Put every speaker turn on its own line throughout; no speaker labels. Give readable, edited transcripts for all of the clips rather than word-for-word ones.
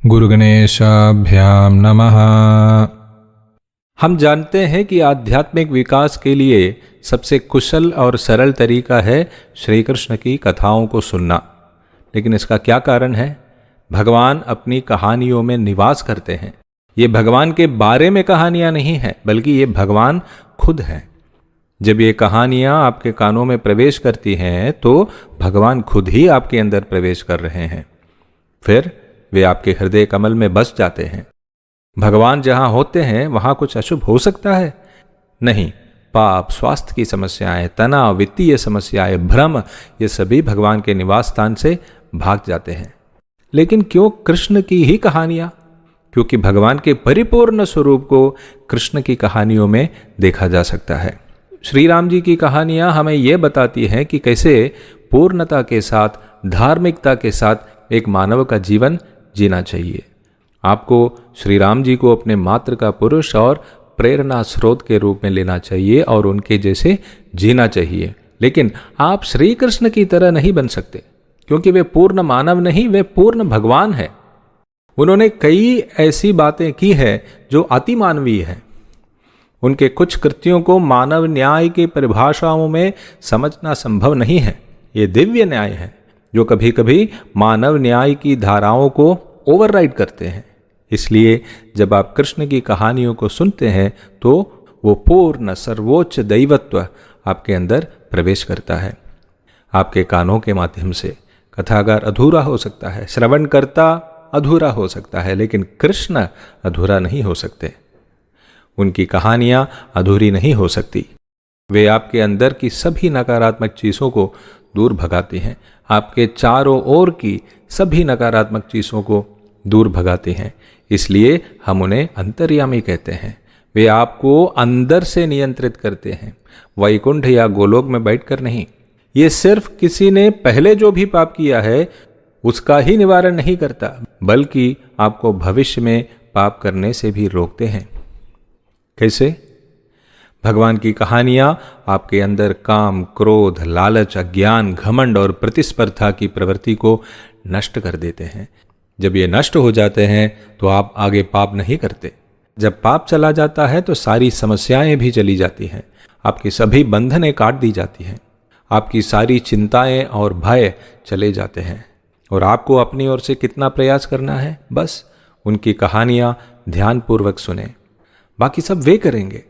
गुरुगणेशाभ्याम नमः। हम जानते हैं कि आध्यात्मिक विकास के लिए सबसे कुशल और सरल तरीका है श्री कृष्ण की कथाओं को सुनना। लेकिन इसका क्या कारण है? भगवान अपनी कहानियों में निवास करते हैं। ये भगवान के बारे में कहानियां नहीं हैं, बल्कि ये भगवान खुद हैं। जब ये कहानियां आपके कानों में प्रवेश करती हैं तो भगवान खुद ही आपके अंदर प्रवेश कर रहे हैं। फिर वे आपके हृदय कमल में बस जाते हैं। भगवान जहां होते हैं वहां कुछ अशुभ हो सकता है? नहीं। पाप, स्वास्थ्य की समस्याएं, तनाव, वित्तीय समस्याएं, भ्रम, ये सभी भगवान के निवास स्थान से भाग जाते हैं। लेकिन क्यों कृष्ण की ही कहानियां? क्योंकि भगवान के परिपूर्ण स्वरूप को कृष्ण की कहानियों में देखा जा सकता है। श्री राम जी की कहानियां हमें यह बताती हैं कि कैसे पूर्णता के साथ, धार्मिकता के साथ एक मानव का जीवन जीना चाहिए। आपको श्री राम जी को अपने मात्र का पुरुष और प्रेरणा स्रोत के रूप में लेना चाहिए और उनके जैसे जीना चाहिए। लेकिन आप श्री कृष्ण की तरह नहीं बन सकते, क्योंकि वे पूर्ण मानव नहीं, वे पूर्ण भगवान है। उन्होंने कई ऐसी बातें की हैं जो अति मानवीय है। उनके कुछ कृत्यों को मानव न्याय की परिभाषाओं में समझना संभव नहीं है। ये दिव्य न्याय है जो कभी कभी मानव न्याय की धाराओं को ओवरराइड करते हैं। इसलिए जब आप कृष्ण की कहानियों को सुनते हैं तो वो पूर्ण सर्वोच्च दैवत्व आपके अंदर प्रवेश करता है। आपके कानों के माध्यम से कथागार अधूरा हो सकता है, श्रवणकर्ता अधूरा हो सकता है, लेकिन कृष्ण अधूरा नहीं हो सकते। उनकी कहानियां अधूरी नहीं हो सकती। वे आपके अंदर की सभी नकारात्मक चीज़ों को दूर भगाती हैं। आपके चारों ओर की सभी नकारात्मक चीज़ों को दूर भगाती हैं। इसलिए हम उन्हें अंतर्यामी कहते हैं। वे आपको अंदर से नियंत्रित करते हैं, वैकुंठ या गोलोक में बैठकर नहीं। ये सिर्फ किसी ने पहले जो भी पाप किया है उसका ही निवारण नहीं करता, बल्कि आपको भविष्य में पाप करने से भी रोकते हैं। कैसे? भगवान की कहानियां आपके अंदर काम, क्रोध, लालच, अज्ञान, घमंड और प्रतिस्पर्धा की प्रवृत्ति को नष्ट कर देते हैं। जब ये नष्ट हो जाते हैं तो आप आगे पाप नहीं करते। जब पाप चला जाता है तो सारी समस्याएं भी चली जाती हैं। आपकी सभी बंधनें काट दी जाती हैं। आपकी सारी चिंताएं और भय चले जाते हैं। और आपको अपनी ओर से कितना प्रयास करना है? बस उनकी कहानियां ध्यानपूर्वक सुने, बाकी सब वे करेंगे।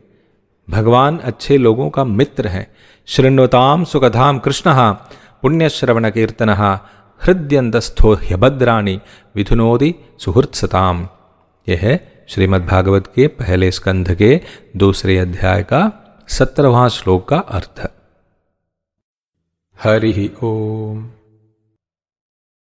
भगवान अच्छे लोगों का मित्र है। शृण्वताम सुकथाम कृष्णः पुण्यश्रवण कीर्तनः हृदयंतस्थो ह्यभद्राणि विधुनोति सुहृत्सताम। यह है श्रीमद्भागवत के पहले स्कंध के 2 अध्याय का 17वां श्लोक का अर्थ। हरि ओम।